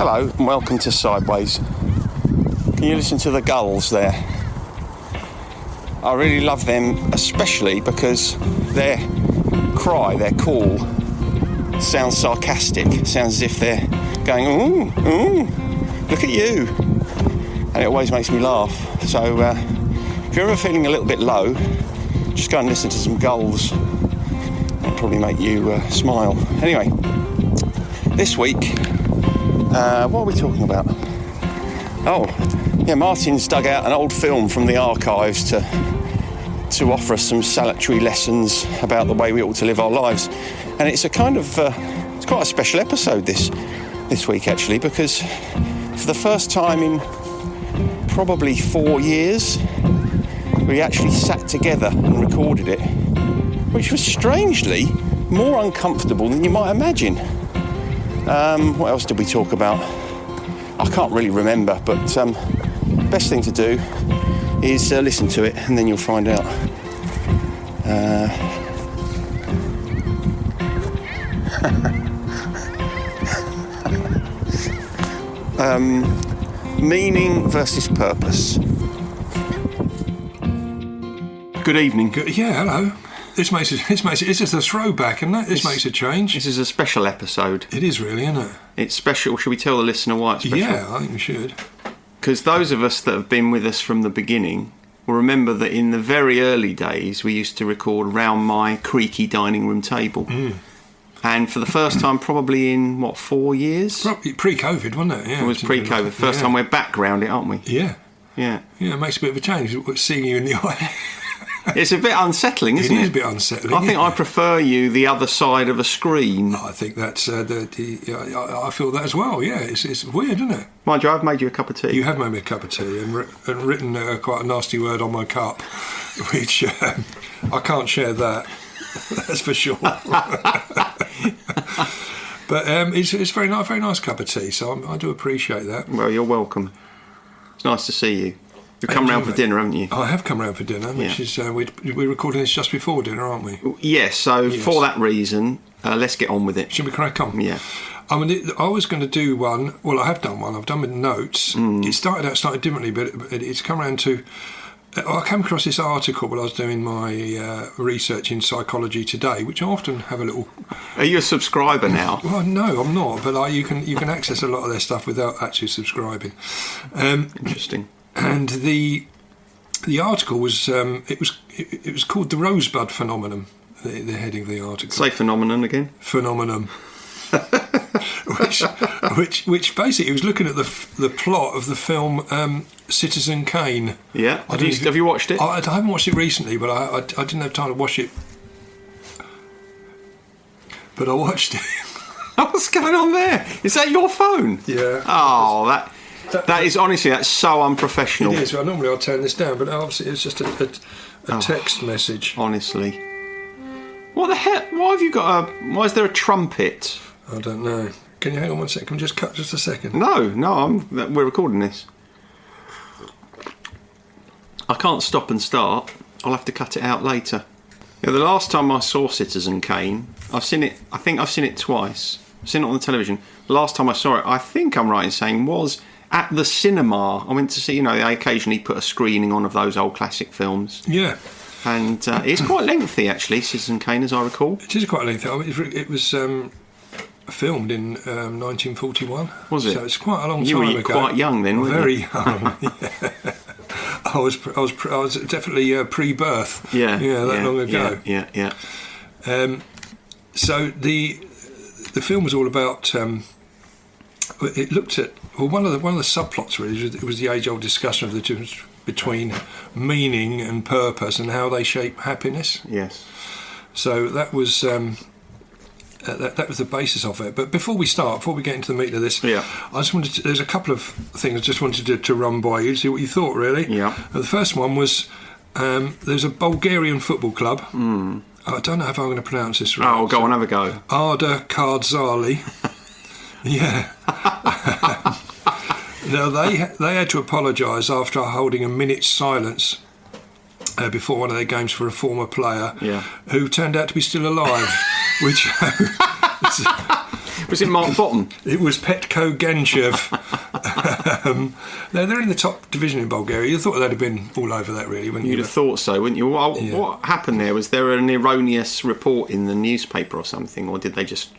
Hello and welcome to Sideways. Can you listen to the gulls there? I really love them, especially because their cry, their call, sounds sarcastic. It sounds as if they're going, ooh, ooh, look at you. And it always makes me laugh. So if you're ever feeling a little bit low, just go and listen to some gulls. That'll probably make you smile. Anyway, this week, what are we talking about? Oh, yeah, Martin's dug out an old film from the archives to offer us some salutary lessons about the way we ought to live our lives. And it's a kind of, it's quite a special episode this week actually, because for the first time in probably 4 years, we actually sat together and recorded it, which was strangely more uncomfortable than you might imagine. What else did we talk about? I can't really remember, but best thing to do is listen to it and then you'll find out. Meaning versus purpose. Good evening. Yeah, hello. This makes it. It's just a throwback, isn't it? This makes a change. This is a special episode. It is really, isn't it? It's special. Should we tell the listener why it's special? Yeah, I think we should. Because those of us that have been with us from the beginning will remember that in the very early days we used to record round my creaky dining room table. And for the first time probably in, 4 years? Probably pre-COVID, wasn't it? Yeah, it was pre-COVID. First time we're back round it, aren't we? Yeah. Yeah. Yeah, it makes a bit of a change, seeing you in the eye. It's a bit unsettling, isn't it? It is a bit unsettling. I think I prefer you the other side of a screen. I think that's I feel that as well. Yeah, it's weird, isn't it? Mind you, I've made you a cup of tea. You have made me a cup of tea and written quite a nasty word on my cup, which I can't share that. That's for sure. But it's very nice cup of tea. So I do appreciate that. Well, you're welcome. It's nice to see you. You've come round for dinner, haven't you? I have come round for dinner, which is we're recording this just before dinner, aren't we? Yes. So for that reason, let's get on with it. Should we crack on? Yeah. I mean, I was going to do one. Well, I have done one. I've done with notes. It started out slightly differently, but it's come around to. I came across this article while I was doing my research in Psychology Today, which I often have a little. Are you a subscriber now? Well, no, I'm not. But you can access a lot of their stuff without actually subscribing. Interesting. And the article was it was called the Rosebud Phenomenon. The heading of the article. Say phenomenon again. Phenomenon. which basically was looking at the plot of the film Citizen Kane. Yeah. Have you watched it? I haven't watched it recently, but I didn't have time to watch it. But I watched it. What's going on there? Is that your phone? Yeah. Oh, that is honestly, that's so unprofessional. It is. Well, normally I'll turn this down, but obviously it's just a text message. Honestly. What the hell? Why is there a trumpet? I don't know. Can you hang on one second? Can we just cut just a second? No, we're recording this. I can't stop and start. I'll have to cut it out later. Yeah, the last time I saw Citizen Kane, I think I've seen it twice. I've seen it on the television. The last time I saw it, I think I'm right in saying, was at the cinema. I went to see, they occasionally put a screening on of those old classic films. Yeah. And it's quite lengthy, actually, Citizen Kane, as I recall. It is quite lengthy. It was filmed in 1941. Was it? So it's quite a long time ago. You were ago. Quite young then, weren't Very you? young. Yeah. I was definitely pre-birth. Yeah. Yeah, that long ago. Yeah. So the film was all about. It looked at one of the subplots really. It was the age-old discussion of the difference between meaning and purpose and how they shape happiness. Yes. So that was that was the basis of it. But before we get into the meat of this, I just wanted to, there's a couple of things I just wanted to run by you, see what you thought, really. Yeah. The first one was there's a Bulgarian football club. I don't know if I'm going to pronounce this right. Oh, go on, have a go. Arda Kardzali. Yeah. Now, they had to apologise after holding a minute's silence before one of their games for a former player who turned out to be still alive, which Was it Mark Bottom? It was Petko Genchev. They're in the top division in Bulgaria. You thought they'd have been all over that, really, wouldn't you? You'd have thought so, wouldn't you? Well, what happened there? Was there an erroneous report in the newspaper or something, or did they just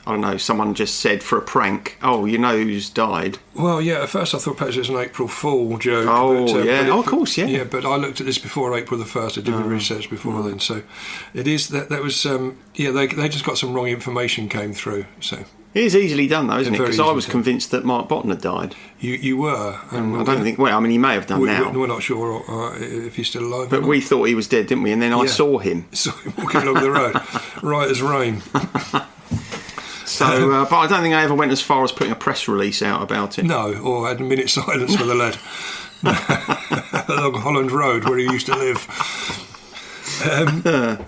I don't know, someone just said for a prank, oh, you know who's died? Well, yeah, at first I thought perhaps it was an April Fool joke. Oh, of course, yeah. Yeah, but I looked at this before April the 1st. I did the research before then. So it is, that was, they just got some wrong information came through. So it is easily done, though, isn't it? Because I was done. Convinced that Mark Bottom had died. You were. And I don't think, well, I mean, he may have done now. We're not sure if he's still alive. But we thought he was dead, didn't we? And then I saw him. Saw him walking along the road, right as rain. So, but I don't think I ever went as far as putting a press release out about it. No, or had a minute's silence for the lad along Holland Road where he used to live.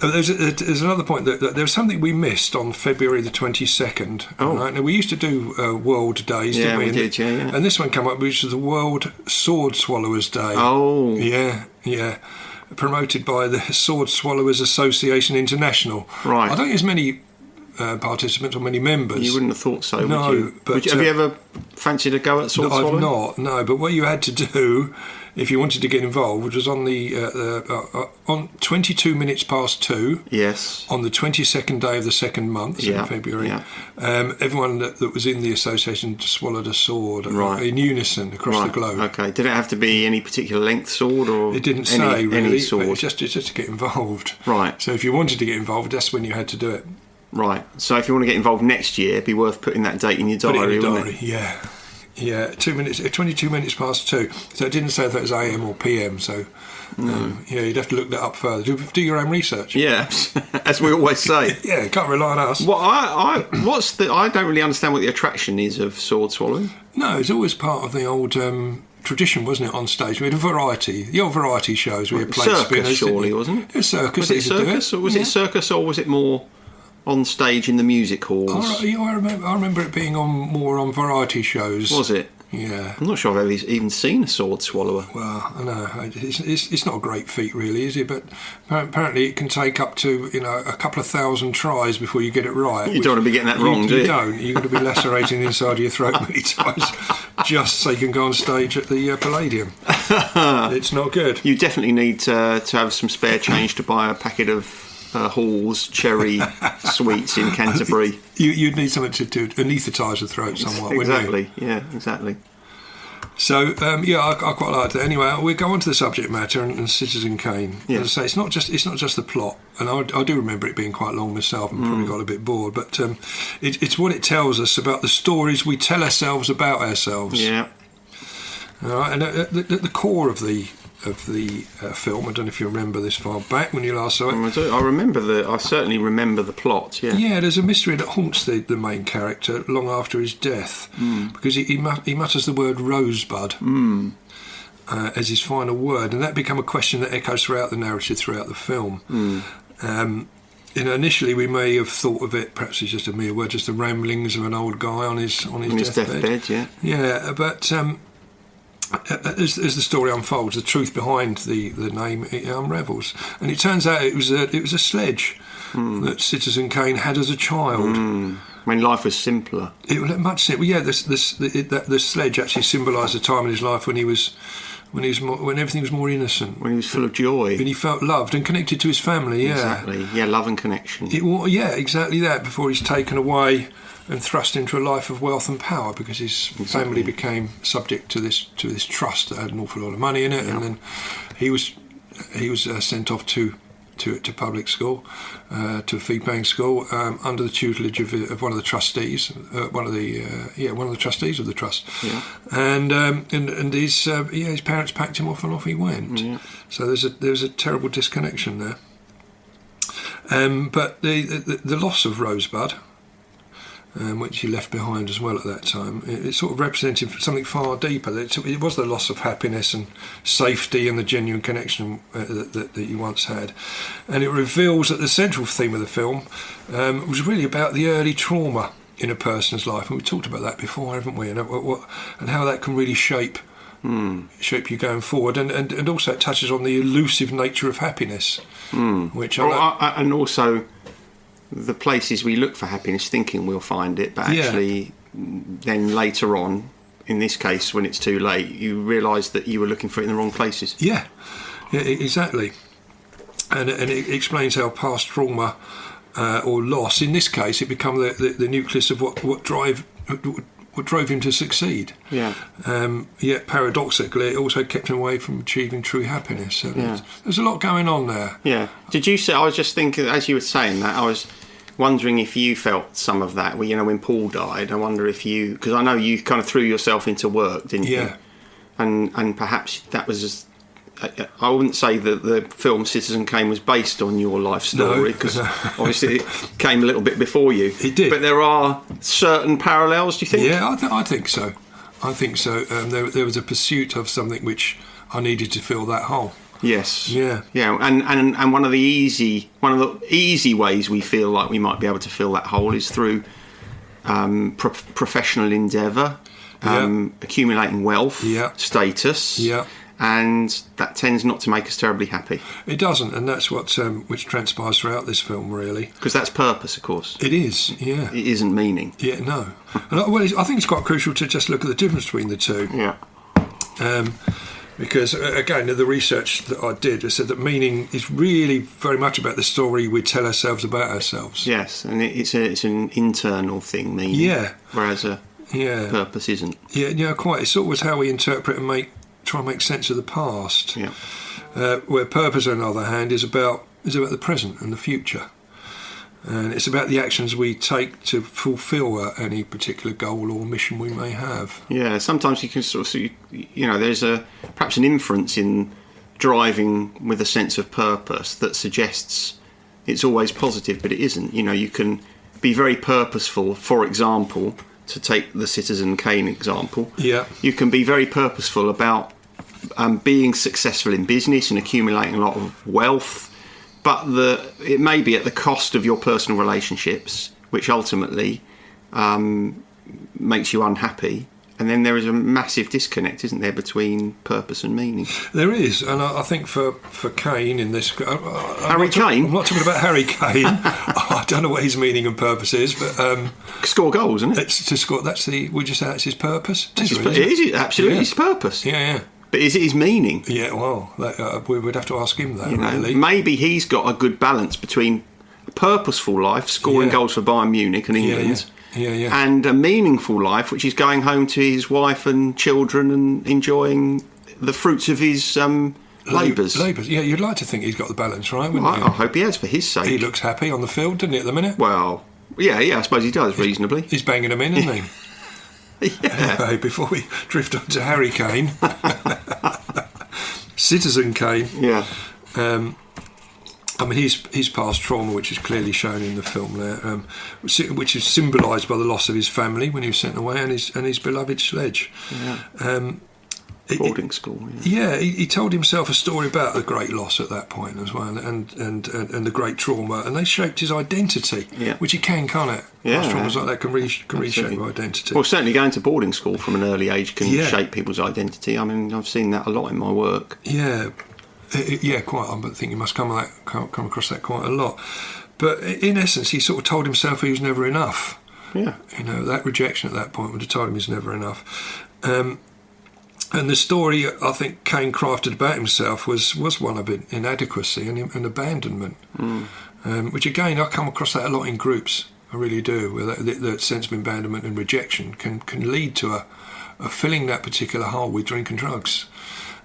There's another point that there was something we missed on February the 22nd. Oh. Right? Now, we used to do World Days, didn't we? We did, yeah. And this one came up, which was the World Sword Swallowers Day. Oh. Yeah. Promoted by the Sword Swallowers Association International. Right. I don't think there's many participants or many members. You wouldn't have thought so, no, would you? But have you ever fancied a go at sword swallowing? I've not, no. But what you had to do, if you wanted to get involved, was on on 22 minutes past 2. Yes. On the 22nd day of the second month, so in February. Yeah. Everyone that was in the association swallowed a sword in unison across the globe. Okay. Did it have to be any particular length sword, or it didn't say really? Any sword. But it's just to get involved. Right. So if you wanted to get involved, that's when you had to do it. Right. So if you want to get involved next year, it'd be worth putting that date in your diary, wouldn't it? Yeah. 22 minutes past 2. So it didn't say if it was AM or PM. So you'd have to look that up further. Do your own research. Yeah, as we always say. Yeah, can't rely on us. Well, I don't really understand what the attraction is of sword swallowing. No, it's always part of the old tradition, wasn't it, on stage? We had a variety, the old variety shows. We had plate spinners. Surely, wasn't it? It was circus. Was it circus, or was it circus, or was it more on stage in the music halls? I remember it being more on variety shows. Was it? Yeah. I'm not sure I've ever even seen a sword swallower. Well, I know it's not a great feat, really, is it? But apparently, it can take up to a couple of thousand tries before you get it right. You don't want to be getting that wrong, do you? You don't. You've got to be lacerating the inside of your throat many times just so you can go on stage at the Palladium. It's not good. You definitely need to have some spare change to buy a packet of Hall's cherry sweets in Canterbury. You'd need something to anaesthetise the throat somewhat, exactly. Wouldn't you? Yeah, exactly. So I quite like that. Anyway, we go on to the subject matter and Citizen Kane. Yeah. As I say, it's not just the plot, and I do remember it being quite long myself and probably got a bit bored. But it's what it tells us about the stories we tell ourselves about ourselves. Yeah. All right, and the core of the film. I don't know if you remember this far back when you last saw it. I certainly remember the plot. Yeah. Yeah, there's a mystery that haunts the main character long after his death, because he mutters the word rosebud as his final word, and that become a question that echoes throughout the narrative, throughout the film. Initially, we may have thought of it perhaps as just a mere word, just the ramblings of an old guy on his deathbed. Yeah, but. As the story unfolds, the truth behind the name unravels, and it turns out it was a sledge that Citizen Kane had as a child. When life was simpler. It was much simpler. Yeah, the sledge actually symbolised a time in his life when everything was more innocent, when he was full of joy, when he felt loved and connected to his family. Yeah, exactly. Yeah, love and connection. Exactly that. Before he's taken away and thrust into a life of wealth and power, because his family became subject to this trust that had an awful lot of money in it, and then he was sent off to public school, to a fee-paying school, under the tutelage of one of the trustees, one of the trustees of the trust, and his parents packed him off and off he went. Yeah. So there's a terrible disconnection there. But the loss of Rosebud, which he left behind as well at that time, it sort of represented something far deeper. It was the loss of happiness and safety and the genuine connection that you once had. And it reveals that the central theme of the film was really about the early trauma in a person's life. And we talked about that before, haven't we? And how that can really shape you going forward. And also it touches on the elusive nature of happiness, which and also the places we look for happiness thinking we'll find it, but actually then later on, in this case, when it's too late, you realise that you were looking for it in the wrong places. Yeah, exactly. And it explains how past trauma or loss, in this case, it become the nucleus of what drove him to succeed. Yeah. Yet paradoxically, it also kept him away from achieving true happiness. So there's a lot going on there. Yeah. Did you say? I was just thinking as you were saying that, I was wondering if you felt some of that. Well, when Paul died, I wonder if you, because I know you kind of threw yourself into work, didn't you? And perhaps that was just, I wouldn't say that the film Citizen Kane was based on your life story, because obviously it came a little bit before you. It did. But there are certain parallels, do you think? Yeah, I think so. There was a pursuit of something which I needed to fill that hole. Yes. Yeah. Yeah. And one of the easy ways we feel like we might be able to fill that hole is through professional endeavour, accumulating wealth, status. Yeah. And that tends not to make us terribly happy. It doesn't, and that's what which transpires throughout this film, really. Because that's purpose, of course. It is, yeah. It isn't meaning. Yeah, no. And I think it's quite crucial to just look at the difference between the two. Yeah. Because, again, the research that I did said that meaning is really very much about the story we tell ourselves about ourselves. Yes, and it's an internal thing, meaning. Yeah. Whereas purpose isn't. Yeah, quite. It's always how we interpret and try and make sense of the past. Yeah. Where purpose, on the other hand, is about the present and the future. And it's about the actions we take to fulfil any particular goal or mission we may have. Yeah, sometimes you can sort of see, there's perhaps an inference in driving with a sense of purpose that suggests it's always positive, but it isn't. You can be very purposeful, for example, to take the Citizen Kane example. Yeah. You can be very purposeful about being successful in business and accumulating a lot of wealth, but it may be at the cost of your personal relationships, which ultimately makes you unhappy. And then there is a massive disconnect, isn't there, between purpose and meaning? There is, and I think for Kane in this... Harry Kane? I'm not talking about Harry Kane. I don't know what his meaning and purpose is, but... score goals, isn't it? It's to score. Would you say that's his purpose? It is absolutely his purpose. Yeah. But is it his meaning? Yeah, well, we would have to ask him that, really. Maybe he's got a good balance between a purposeful life, scoring goals for Bayern Munich and England... Yeah. And a meaningful life, which is going home to his wife and children and enjoying the fruits of his labours. Yeah, you'd like to think he's got the balance right, wouldn't you? I hope he has, for his sake. He looks happy on the field, doesn't he, at the minute? Well, yeah, I suppose he does, reasonably. He's banging them in, isn't he? Yeah. Anyway, before we drift on to Harry Kane, Citizen Kane. Yeah. His past trauma, which is clearly shown in the film there, which is symbolised by the loss of his family when he was sent away and his beloved sledge. Yeah. Boarding school. Yeah, he told himself a story about the great loss at that point as well, and the great trauma, and they shaped his identity, which it can't it? Yeah, traumas like that can reshape identity. Well, certainly going to boarding school from an early age can shape people's identity. I mean, I've seen that a lot in my work. Yeah. Quite. I think you must come across that quite a lot. But in essence, he sort of told himself he was never enough. Yeah. That rejection at that point would have told him he's never enough. And the story I think Kane crafted about himself was one of inadequacy and abandonment. Which again, I come across that a lot in groups. I really do. Where the sense of abandonment and rejection can lead to a filling that particular hole with drink and drugs.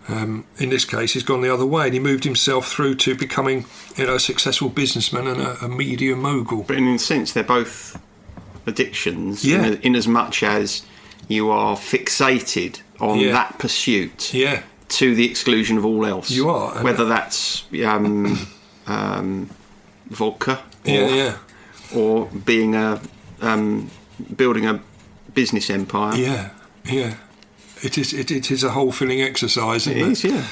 In this case, he's gone the other way, and he moved himself through to becoming, a successful businessman and a media mogul. But in a sense, they're both addictions. Yeah. In as much as you are fixated on that pursuit. Yeah. To the exclusion of all else. You are. Whether that's vodka. Or being building a business empire. Yeah. It is a whole-filling exercise, isn't it? It is, yeah.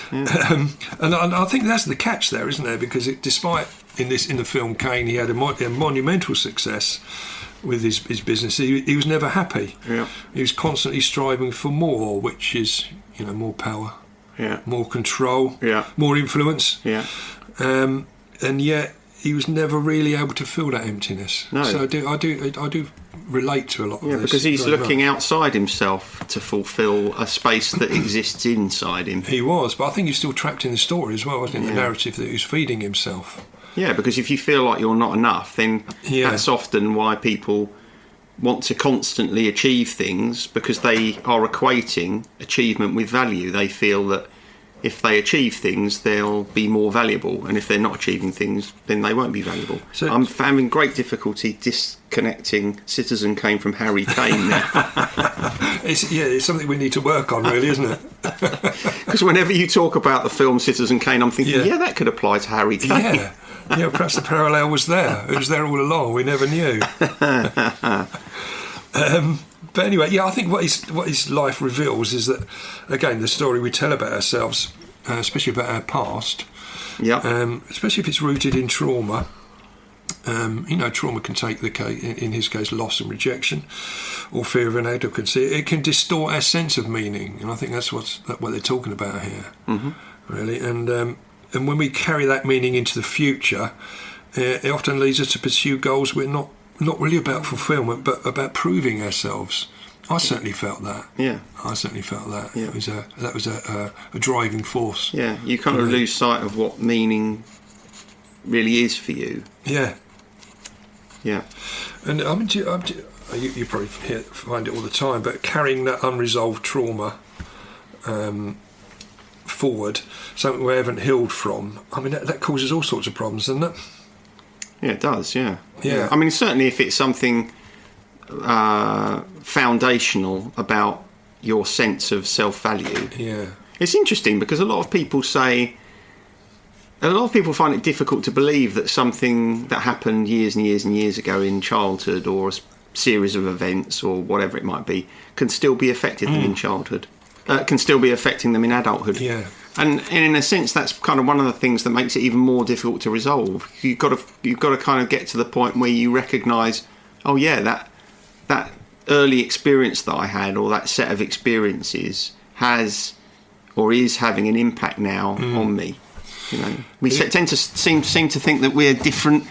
And I think that's the catch there, isn't there? Because despite in the film Kane, he had a monumental success with his business. He was never happy. Yeah. He was constantly striving for more, which is more power, more control, more influence. Yeah. And yet he was never really able to fill that emptiness. No. So I do relate to a lot of this. Because he's very looking much. outside himself to fulfil a space that exists inside him. He was, but I think he's still trapped in the story as well, wasn't he? The Yeah. narrative that he was feeding himself. Yeah, because if you feel like you're not enough, then that's often why people want to constantly achieve things, because they are equating achievement with value. They feel that if they achieve things, they'll be more valuable, and if they're not achieving things, then they won't be valuable. So I'm having great difficulty disconnecting Citizen Kane from Harry Kane now. It's something we need to work on, really, isn't it? Because whenever you talk about the film Citizen Kane, I'm thinking, yeah, that could apply to Harry Kane. Yeah, perhaps the parallel was there. It was there all along. We never knew. But anyway, yeah, I think what his life reveals is that, again, the story we tell about ourselves, especially about our past, especially if it's rooted in trauma. Trauma can take the case, in his case, loss and rejection, or fear of inadequacy. It can distort our sense of meaning, and I think that's what they're talking about here, really. And when we carry that meaning into the future, it often leads us to pursue goals we're not really about fulfilment, but about proving ourselves. I certainly felt that. Yeah. I certainly felt that. Yeah. That was a driving force. Yeah, you kind of lose sight of what meaning really is for you. Yeah. Yeah. And I mean, you probably find it all the time, but carrying that unresolved trauma forward, something we haven't healed from, I mean, that causes all sorts of problems, doesn't it? Yeah, it does, yeah. Yeah. I mean, certainly if it's something foundational about your sense of self-value. Yeah. It's interesting because a lot of people find it difficult to believe that something that happened years and years and years ago in childhood, or a series of events or whatever it might be, can still be affected them in childhood. Can still be affecting them in adulthood. Yeah. And in a sense, that's kind of one of the things that makes it even more difficult to resolve. You've got to kind of get to the point where you recognise, oh yeah, that early experience that I had, or that set of experiences, has or is having an impact now on me. You know, we tend to seem to think that we're different,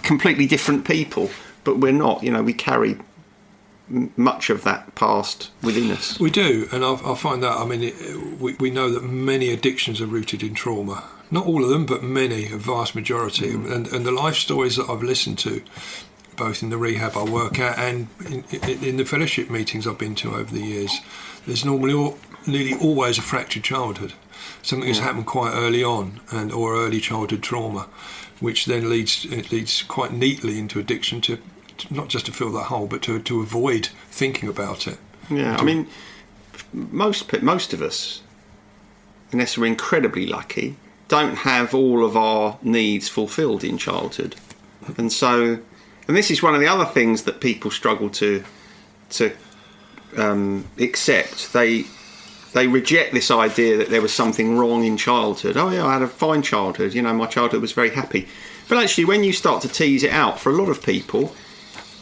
completely different people, but we're not. You know, we carry much of that past within us. We do, and I find that, I mean, we know that many addictions are rooted in trauma. Not all of them, but many, a vast majority. And the life stories that I've listened to, both in the rehab I work at and in the fellowship meetings I've been to over the years, there's nearly always a fractured childhood. Something has happened quite early on, or early childhood trauma, which then leads quite neatly into addiction, to not just to fill that hole, but to avoid thinking about it. Yeah, I mean, most of us, unless we're incredibly lucky, don't have all of our needs fulfilled in childhood, and this is one of the other things that people struggle to accept. They reject this idea that there was something wrong in childhood. Oh yeah, I had a fine childhood. You know, my childhood was very happy. But actually, when you start to tease it out, for a lot of people,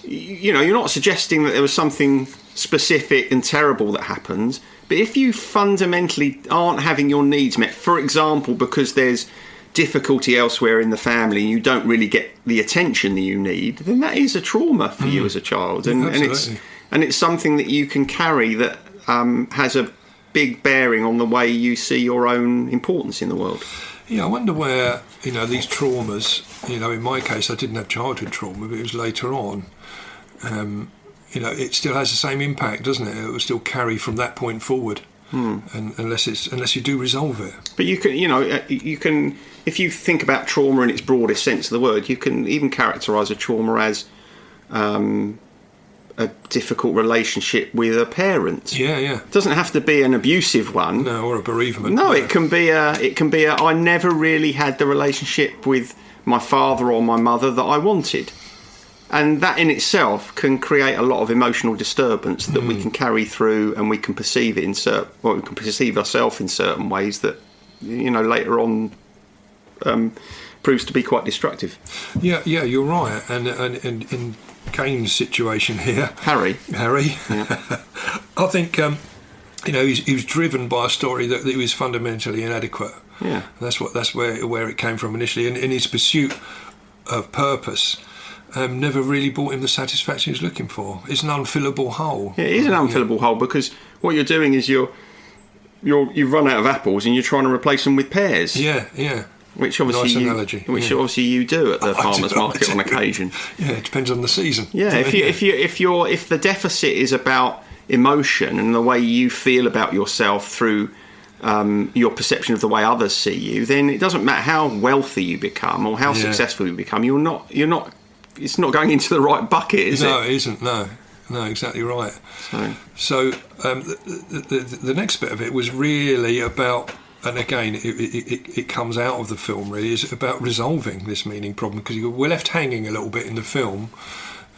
you know, you're not suggesting that there was something specific and terrible that happened. But if you fundamentally aren't having your needs met, for example, because there's difficulty elsewhere in the family, you don't really get the attention that you need, then that is a trauma for you as a child, and it's something that you can carry that has a big bearing on the way you see your own importance in the world. Yeah, I wonder where, you know, these traumas, you know, in my case I didn't have childhood trauma, but it was later on, you know, it still has the same impact, doesn't it? It will still carry from that point forward, and unless you do resolve it. But you can, if you think about trauma in its broadest sense of the word, you can even characterise a trauma as a difficult relationship with a parent. Yeah. It doesn't have to be an abusive one. No, or a bereavement. No, it can be a I never really had the relationship with my father or my mother that I wanted. And that in itself can create a lot of emotional disturbance that we can carry through, and we can perceive it we can perceive ourselves in certain ways that, you know, later on proves to be quite destructive. Yeah, you're right. And in Kane's situation here, Harry. Yeah. I think you know, he was driven by a story that he was fundamentally inadequate. Yeah, That's where it came from initially, and in his pursuit of purpose never really brought him the satisfaction he was looking for. It's an unfillable hole. Yeah, it is an unfillable hole, because what you're doing is you've run out of apples and you're trying to replace them with pears. Yeah, yeah. Which obviously, obviously you do at the farmers market on occasion. Yeah, it depends on the season. Yeah, if the deficit is about emotion and the way you feel about yourself through your perception of the way others see you, then it doesn't matter how wealthy you become or how successful you become. You're not. It's not going into the right bucket, is it? No, it isn't. No, exactly right. So the next bit of it was really about, and again, it comes out of the film really, is about resolving this meaning problem, because we're left hanging a little bit in the film.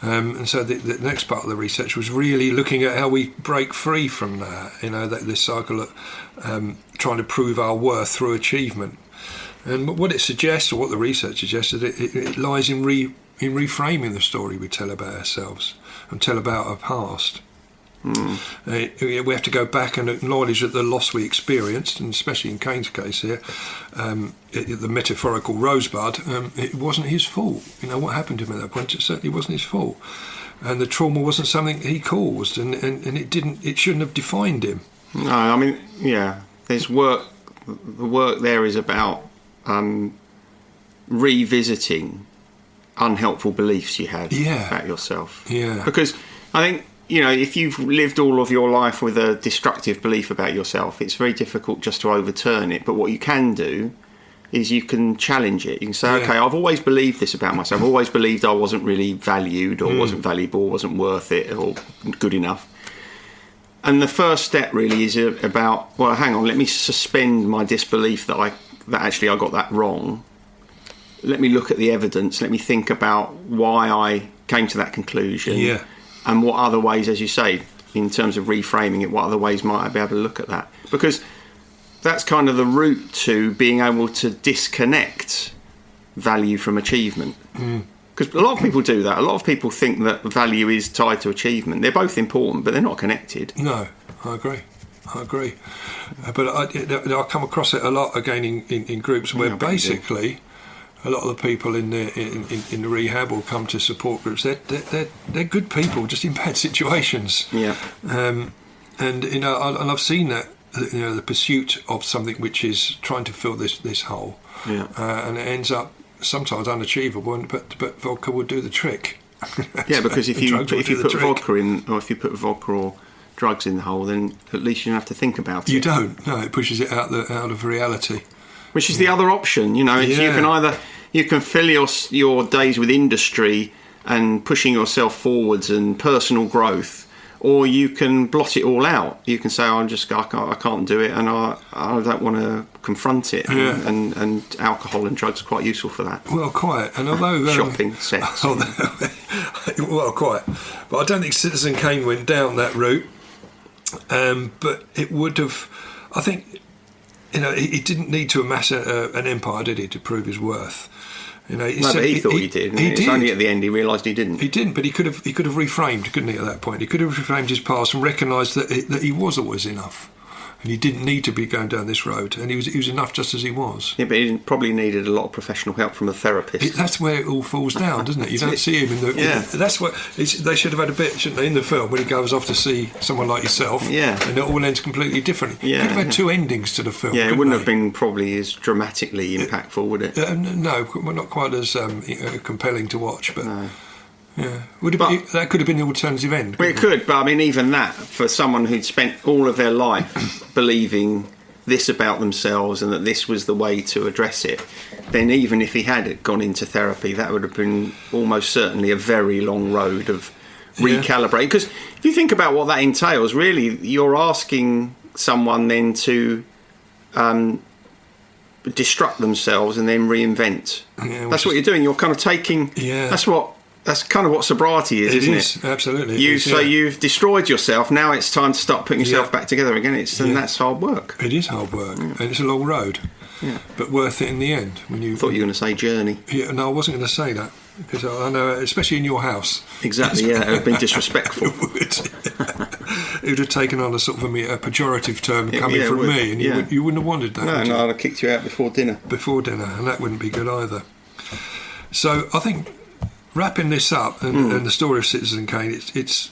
And so the next part of the research was really looking at how we break free from that, this cycle of trying to prove our worth through achievement. And what it suggests, or what the research suggests, is it lies in reframing the story we tell about ourselves and tell about our past. We have to go back and acknowledge that the loss we experienced, and especially in Kane's case here, the metaphorical rosebud, it wasn't his fault. What happened to him at that point, it certainly wasn't his fault, and the trauma wasn't something he caused, and it shouldn't have defined him. No, I mean, there's work. The work there is about revisiting unhelpful beliefs you had about yourself. Yeah, because I think, if you've lived all of your life with a destructive belief about yourself, it's very difficult just to overturn it. But what you can do is you can challenge it. You can say, okay, I've always believed this about myself. I've always believed I wasn't really valued, or wasn't valuable, wasn't worth it, or good enough. And the first step really is about, well, hang on, let me suspend my disbelief that actually I got that wrong. Let me look at the evidence. Let me think about why I came to that conclusion. Yeah. And what other ways, as you say, in terms of reframing it, what other ways might I be able to look at that? Because that's kind of the route to being able to disconnect value from achievement. Because a lot of people do that. A lot of people think that value is tied to achievement. They're both important, but they're not connected. No, I agree. But I come across it a lot again in groups where basically a lot of the people in the rehab or come to support groups, they're good people just in bad situations. Yeah. And I've seen that, the pursuit of something which is trying to fill this hole. Yeah. And it ends up sometimes unachievable, but vodka will do the trick. Yeah, because if you put vodka in, or if you put vodka or drugs in the hole, then at least you don't have to think about it. You don't. No, it pushes it out of reality. Which is the other option, You can fill your days with industry and pushing yourself forwards and personal growth, or you can blot it all out. You can say, I can't do it, and I don't want to confront it. Yeah. And alcohol and drugs are quite useful for that. Well, quite. And although shopping, sex. Well, quite. But I don't think Citizen Kane went down that route. But it would have. I think. He didn't need to amass an empire, did he, to prove his worth? But he thought he did. It's only at the end he realised he didn't. He didn't, but he could have reframed, couldn't he? At that point, he could have reframed his past and recognised that he was always enough, and he didn't need to be going down this road, and he was enough just as he was. Yeah, but he probably needed a lot of professional help from a therapist. That's where it all falls down, doesn't it? You don't see him in the. Yeah. That's what they should have had a bit, shouldn't they, in the film when he goes off to see someone like yourself. Yeah. And it all ends completely differently. Yeah. Could have had two endings to the film. Yeah, it wouldn't have been probably as dramatically impactful, would it? No, not quite as compelling to watch, but. No. Yeah, that could have been the alternative end. Well, it could, but I mean, even that, for someone who'd spent all of their life believing this about themselves and that this was the way to address it, then even if he had gone into therapy, that would have been almost certainly a very long road of recalibrating. Because if you think about what that entails, really, you're asking someone then to destruct themselves and then reinvent. Yeah, that's what you're doing. You're kind of taking. Yeah. That's kind of what sobriety is, isn't it? Absolutely. You've destroyed yourself. Now it's time to start putting yourself back together again. And that's hard work. It is hard work, and it's a long road, but worth it in the end. Thought you were going to say journey. Yeah, no, I wasn't going to say that because I know, especially in your house. Exactly. Yeah, it would have been disrespectful. It would have taken on a sort of a pejorative term coming from me, and you wouldn't have wanted that. No, I'd have kicked you out before dinner. And that wouldn't be good either. So I think wrapping this up and the story of Citizen Kane, it's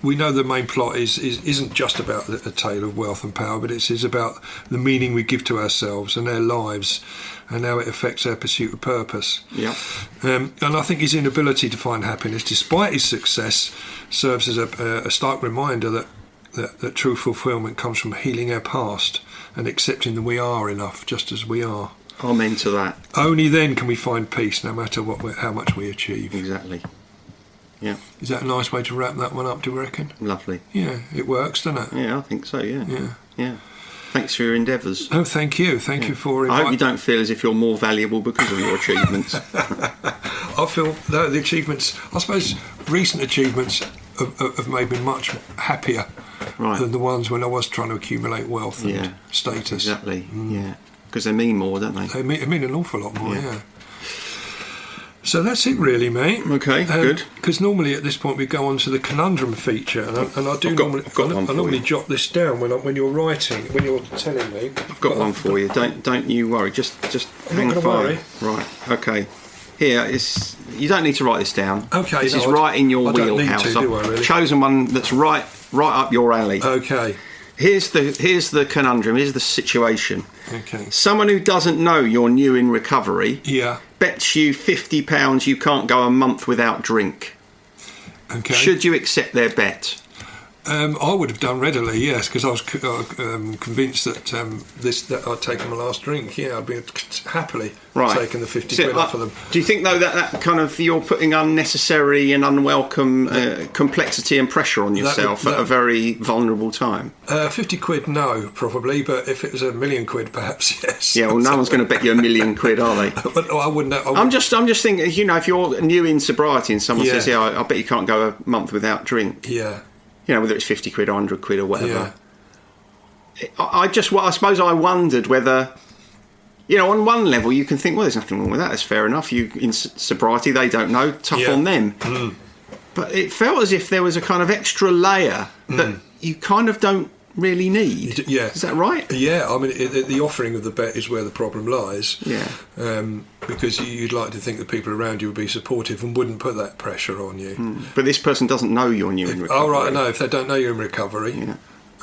we know the main plot isn't just about a tale of wealth and power, but it is about the meaning we give to ourselves and our lives, and how it affects our pursuit of purpose. Yeah. And I think his inability to find happiness, despite his success, serves as a stark reminder that true fulfilment comes from healing our past and accepting that we are enough just as we are. Amen to that. Only then can we find peace, no matter how much we achieve. Exactly. Yeah. Is that a nice way to wrap that one up, do you reckon? Lovely. Yeah, it works, doesn't it? Yeah, I think so, yeah. Yeah. Yeah. Thanks for your endeavours. Oh, thank you. Thank you for I hope you don't feel as if you're more valuable because of your achievements. I feel the achievements, I suppose recent achievements have made me much happier than the ones when I was trying to accumulate wealth and status. Exactly, yeah. Because they mean more, don't they? They mean an awful lot more, yeah. So that's it really, mate. Okay, good. Because normally at this point we go on to the conundrum feature, and I do normally jot this down when you're writing, when you're telling me. I've got one for you. Don't you worry. Just hang fire. Right. Okay. Here is. You don't need to write this down. Okay. This is right in your wheelhouse. I don't need to, do I, really? I've chosen one that's right up your alley. Okay. Here's the conundrum. Here's the situation. Okay. Someone who doesn't know you're new in recovery. Yeah. Bets you £50 you can't go a month without drink. Okay. Should you accept their bet? I would have done readily, yes, because I was convinced that that I'd taken my last drink. Yeah, I'd be happily taking the 50 quid off of them. Do you think though that kind of you're putting unnecessary and unwelcome complexity and pressure on yourself at a very vulnerable time? 50 quid, no, probably, but if it was £1 million, perhaps yes. Yeah, well, no one's going to bet you £1 million, are they? But I wouldn't. I'm just thinking, if you're new in sobriety and someone says, I bet you can't go a month without drink. Yeah. Whether it's 50 quid or 100 quid or whatever. Yeah. I suppose I wondered whether, on one level you can think, well, there's nothing wrong with that. That's fair enough. You in sobriety, they don't know. Tough on them. Mm. But it felt as if there was a kind of extra layer that you kind of don't really need. Yeah. Is that right? Yeah. I mean, the offering of the bet is where the problem lies. Yeah. Because you'd like to think that people around you would be supportive and wouldn't put that pressure on you. But this person doesn't know you're new in recovery. Oh, right, no. If they don't know you're in recovery,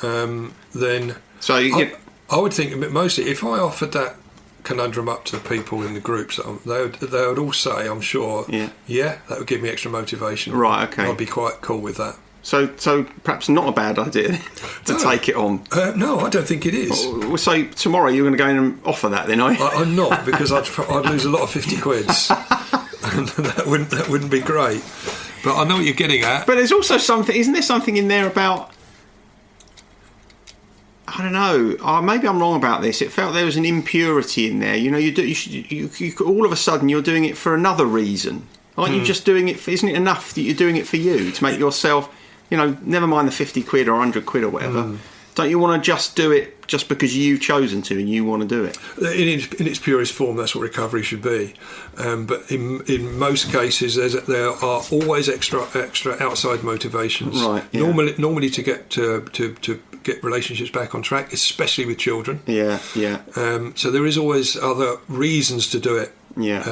then... So I would think mostly, if I offered that conundrum up to the people in the groups, they would all say, I'm sure, that would give me extra motivation. Right, okay. I'd be quite cool with that. So perhaps not a bad idea to take it on. No, I don't think it is. So tomorrow you're going to go in and offer that then, are you? I'm not, because I'd lose a lot of 50 quids. And that wouldn't be great. But I know what you're getting at. But there's also something, isn't there something in there about, I don't know, maybe I'm wrong about this. It felt there was an impurity in there. You all of a sudden you're doing it for another reason. Aren't you just doing it isn't it enough that you're doing it for you, to make yourself, never mind the 50 quid or 100 quid or whatever. Don't you want to just do it just because you've chosen to and you want to do it? In its purest form, that's what recovery should be. But in most cases, there are always extra outside motivations. Right. Yeah. Normally to get relationships back on track, especially with children. Yeah. Yeah. So there is always other reasons to do it. Yeah.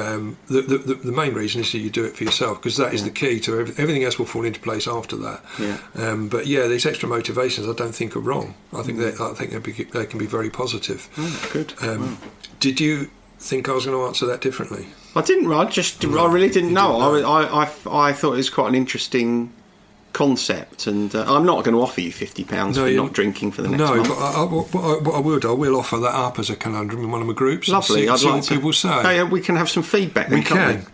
The main reason is that you do it for yourself, because that is the key to everything else will fall into place after that. Yeah. But these extra motivations I don't think are wrong. I think they can be very positive. Good. Did you think I was going to answer that differently? I didn't. I really didn't know. I thought it was quite an interesting concept, and I'm not going to offer you £50 for not drinking for the next month. But I will offer that up as a conundrum in one of my groups. Lovely. I'd like people say. We can have some feedback. Then, can't we?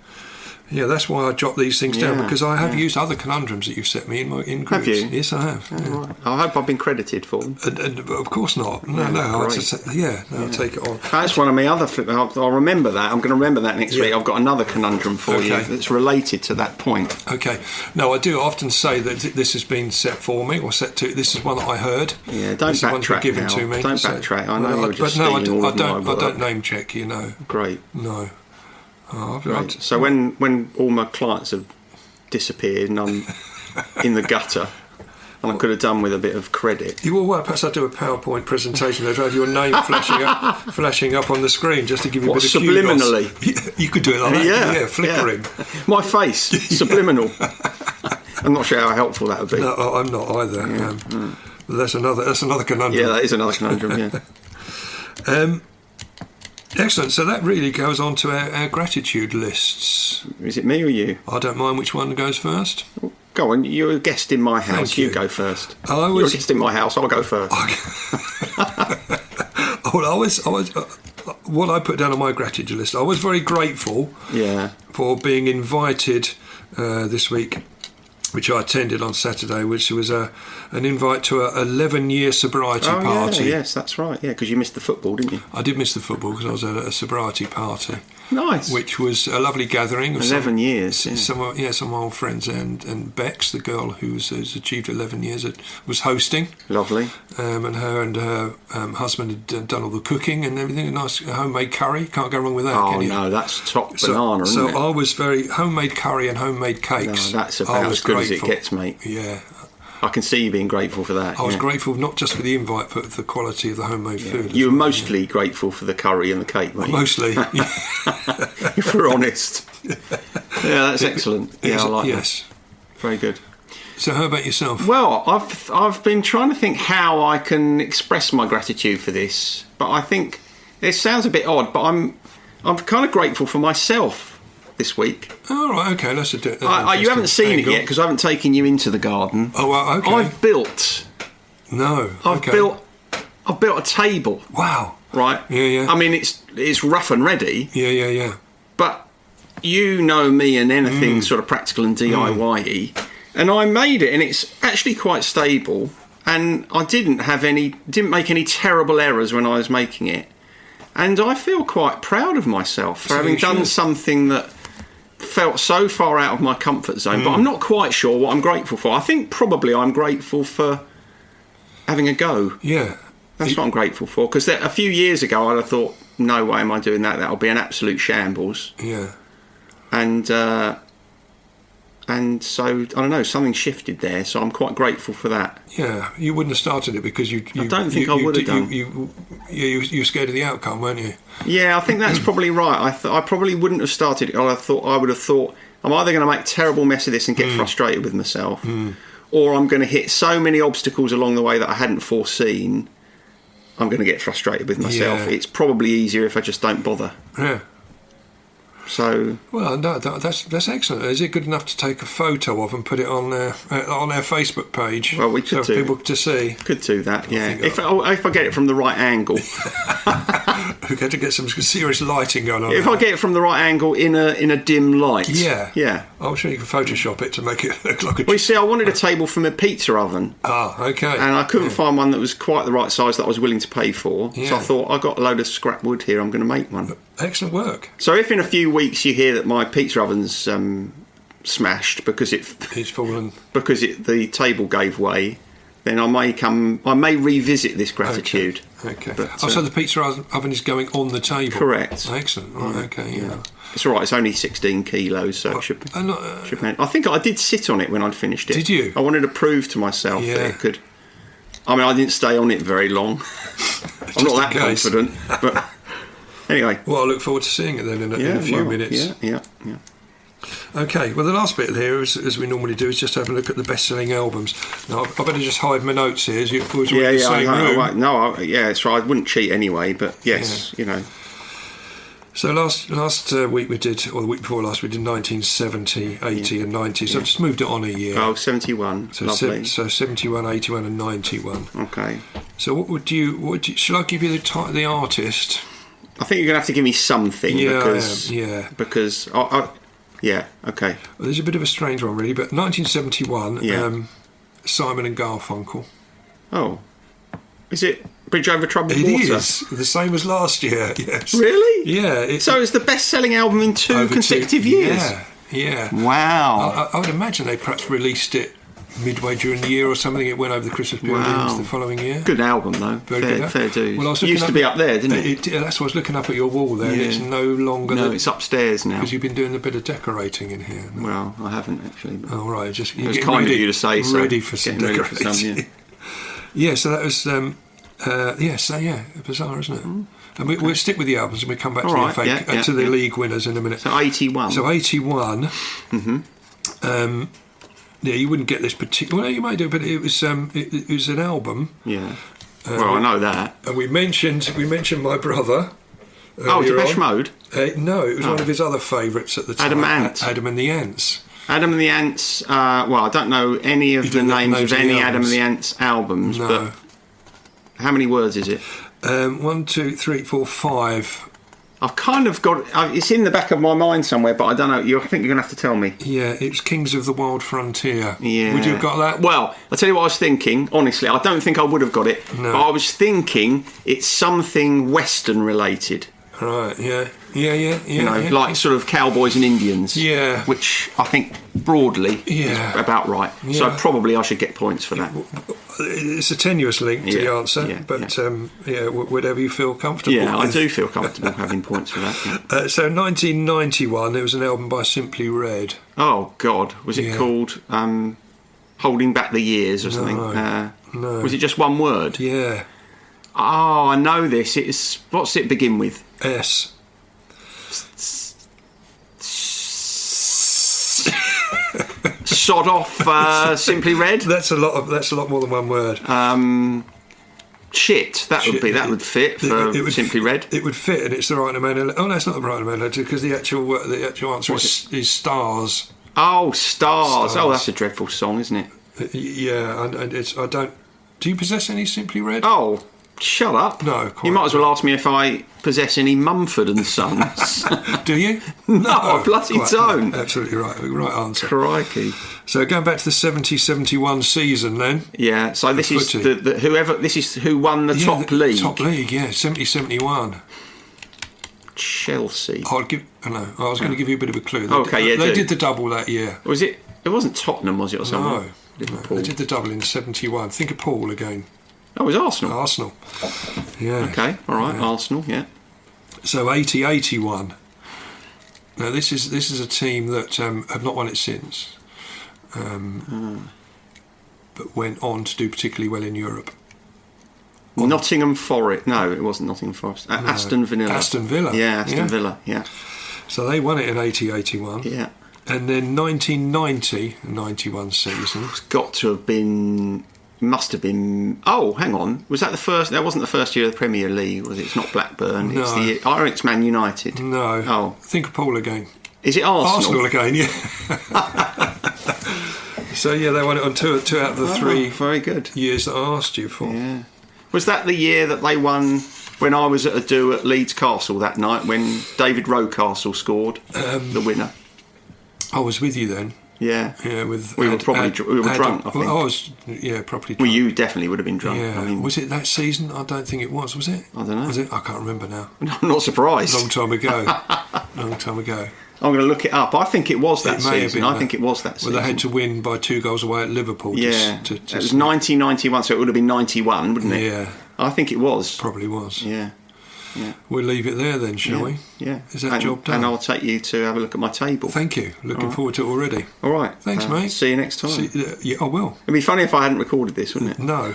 Yeah, that's why I jot these things down, because I have used other conundrums that you've set me in groups. Have you? Yes, I have. Right. I hope I've been credited for them. And of course not. No. I'll take it on. That's one of my other. I'll remember that. I'm going to remember that next week. I've got another conundrum for you that's related to that point. Okay. No, I do often say that this has been set for me or set to. This is one that I heard. Yeah, don't backtrack given now. to me. Don't backtrack. I know you're just stealing all of my work. I don't name check. Great. No. Right. So when all my clients have disappeared and I'm in the gutter, And I could have done with a bit of credit. You will, well, perhaps I'll do a PowerPoint presentation. They'll have your name flashing up on the screen just to give you a bit of subliminally? Kudos. You could do it like that. Yeah, flickering. Yeah. My face, subliminal. I'm not sure how helpful that would be. No, I'm not either. Yeah. That's another conundrum. Yeah, that is another conundrum, yeah. Excellent. So that really goes on to our gratitude lists. Is it me or you? I don't mind which one goes first. Go on, you're a guest in my house. Thank You you. go first. You're a guest in my house. I'll go first. What I put down on my gratitude list, I was very grateful for being invited this week, which I attended on Saturday, which was an invite to a 11-year sobriety party. Yes, that's right. Yeah, because you missed the football, didn't you? I did miss the football because I was at a sobriety party. Nice. Which was a lovely gathering. 11 years. Yeah. Some of my old friends, and Bex, the girl who's achieved 11 years, was hosting. Lovely. And her husband had done all the cooking and everything. A nice homemade curry. Can't go wrong with that, can you? No, that's top banana, isn't it? So I was very homemade curry and homemade cakes. No, that's about as good as it gets, mate. Yeah. I can see you being grateful for that. I was grateful not just for the invite, but for the quality of the homemade food. You were mostly grateful for the curry and the cake, weren't you? Mostly. If we're honest. Yeah, that's excellent. Yeah, I like that. Very good. So how about yourself? Well, I've been trying to think how I can express my gratitude for this, but I think it sounds a bit odd, but I'm kind of grateful for myself this week. Oh, right, okay, let's do it. You haven't seen it yet because I haven't taken you into the garden. Oh, well, okay. I've built a table. Wow. Right? Yeah. I mean, it's rough and ready. Yeah. But you know me and anything sort of practical and DIY-y. And I made it, and it's actually quite stable. And I didn't make any terrible errors when I was making it. And I feel quite proud of myself for having done something that felt so far out of my comfort zone. But I'm not quite sure what I'm grateful for. I think probably I'm grateful for having a go. Yeah. That's what I'm grateful for. Because a few years ago, I'd have thought, no way am I doing that. That'll be an absolute shambles. Yeah. And so, I don't know, something shifted there, so I'm quite grateful for that. Yeah, you wouldn't have started it because you I don't think I would have done. You were scared of the outcome, weren't you? Yeah, I think that's probably right. I probably wouldn't have started it. I would have thought, I'm either going to make a terrible mess of this and get frustrated with myself, or I'm going to hit so many obstacles along the way that I hadn't foreseen, I'm going to get frustrated with myself. Yeah. It's probably easier if I just don't bother. Yeah. So well, no, that's excellent. Is it good enough to take a photo of and put it on our Facebook page? Well, we could for people to see. Could do that, yeah. If I get it from the right angle. We got to get some serious lighting going on. If I get it from the right angle in a dim light. Yeah. I'm sure you can Photoshop it to make it look like a... Well, you see, I wanted a table from a pizza oven. Ah, okay. And I couldn't find one that was quite the right size that I was willing to pay for. Yeah. So I thought, I got a load of scrap wood here, I'm going to make one. Excellent work. So if in a few weeks you hear that my pizza oven's smashed because it's fallen, because the table gave way, then I may revisit this gratitude. Okay. But, so the pizza oven is going on the table. Correct. Excellent. Right. Okay. Yeah. It's all right. It's only 16 kilos, so it should. I think I did sit on it when I'd finished it. Did you? I wanted to prove to myself that it could. I mean, I didn't stay on it very long. I'm not that confident, but. Anyway. Well, I look forward to seeing it then in a few minutes. Yeah. Okay, well, the last bit here, as we normally do, is just have a look at the best-selling albums. Now, I better just hide my notes here. That's right. I wouldn't cheat anyway, but yes, you know. So last week we did, or the week before last, we did 1970, 80 and 90. So I've just moved it on a year. Oh, 71. So lovely. So 71, 81 and 91. Okay. So what would you shall I give you the artist? I think you're going to have to give me something because okay. Well, there's a bit of a strange one really, but 1971, Simon and Garfunkel. Oh, is it Bridge Over Troubled Water? It is the same as last year. Yes. Really? Yeah. So it's the best-selling album in two consecutive years. Yeah. Wow. I would imagine they perhaps released it midway during the year or something. It went over the Christmas period into the following year. Good album, though. Fair dues. Well, it used to be up there, didn't it? That's what I was looking up at your wall there. And it's no longer... No, it's upstairs now. Because you've been doing a bit of decorating in here. No? Well, I haven't, actually. Oh, right. Just, it was kind of you to say so. Ready for some decorating. Yeah, so that was... bizarre, isn't it? And we'll stick with the albums and we'll come back to the FA, to the league winners in a minute. So 81. So 81. You wouldn't get this particular... Well, you might do, but it was an album. Yeah. Well, I know that. And we mentioned my brother. Depeche Mode? No, it was one of his other favourites at the time. Adam and the Ants. Adam and the Ants, I don't know any of the names of any Adam and the Ants albums, but how many words is it? 1, 2, 3, 4, 5. I've kind of got it's in the back of my mind somewhere, but I don't know. I think you're going to have to tell me. Yeah, it's Kings of the Wild Frontier. Yeah. Would you have got that? Well, I'll tell you what I was thinking, honestly. I don't think I would have got it, no. But I was thinking it's something Western related. Right, yeah. Like sort of cowboys and Indians. Yeah. Which I think broadly is about right. Yeah. So probably I should get points for that. It's a tenuous link to the answer, but whatever you feel comfortable with. I do feel comfortable having points for that. Yeah. So 1991, there was an album by Simply Red. Oh, God. Was it called Holding Back the Years or something? No. Was it just one word? Yeah. Oh, I know this. What's it begin with? S. Sod off, Simply Red. That's a lot more than one word. Shit. That would fit for Simply Red. It would fit, and it's the right amount of. Oh no, it's not the right amount of, because the actual answer is Stars. Oh, Stars. Oh, that's a dreadful song, isn't it? Yeah, and it's. I don't. Do you possess any Simply Red? Oh, shut up. No, you might as well ask me if I possess any Mumford and Sons. Do you? No, I bloody don't. No, absolutely right answer. Crikey. So going back to the 70-71 season then. Yeah, so this is this is who won the top league. Top league, 70-71. Chelsea. I was going to give you a bit of a clue. They did the double that year. Was it? It wasn't Tottenham, was it, or something? No. Liverpool. They did the double in 71. Think of Paul again. Oh, it was Arsenal. Arsenal. Yeah. Okay, all right, Arsenal, yeah. So 80-81. Now this is a team that have not won it since, but went on to do particularly well in Europe. Nottingham Forest. No, it wasn't Nottingham Forest. No. Aston Villa. Yeah, Aston Villa, yeah. So they won it in 80-81. Yeah. And then 1990-91 season. It's got to have been... Must have been... Oh, hang on. Was that the first... That wasn't the first year of the Premier League, was it? It's not Blackburn. No. It's Man United. No. Oh. Think of Paul again. Is it Arsenal? Arsenal again, yeah. So, they won it on two out of the three very good. Years that I asked you for. Yeah. Was that the year that they won... When I was at a do at Leeds Castle that night, when David Rocastle scored the winner? I was with you then. Yeah. Yeah, we were drunk, I think. I was, properly drunk. Well, you definitely would have been drunk. Yeah. Was it that season? I don't think it was it? I don't know. Was it? I can't remember now. I'm not surprised. Long time ago. I'm going to look it up. I think it was that season. I think it was that season. Well, they had to win by 2 goals away at Liverpool. Yeah. It was 1991, so it would have been 91, wouldn't it? Yeah. I think it was. Probably was. Yeah. We'll leave it there then, shall we? Yeah. Is that job done? And I'll take you to have a look at my table. Thank you. Looking forward to it already. All right. Thanks, mate. See you next time. Yeah, I will. It'd be funny if I hadn't recorded this, wouldn't it? No.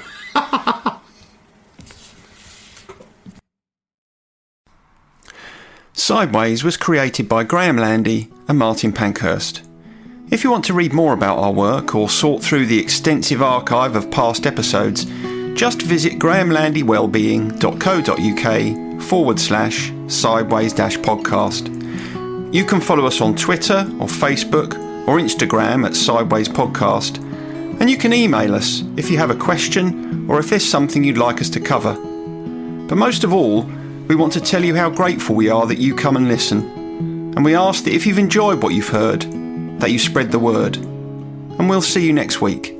Sideways was created by Graham Landy and Martin Pankhurst. If you want to read more about our work or sort through the extensive archive of past episodes, just visit grahamlandywellbeing.co.uk/sideways-podcast. You can follow us on Twitter or Facebook or Instagram at Sideways Podcast, and you can email us if you have a question or if there's something you'd like us to cover. But most of all, we want to tell you how grateful we are that you come and listen, and we ask that if you've enjoyed what you've heard, that you spread the word. And we'll see you next week.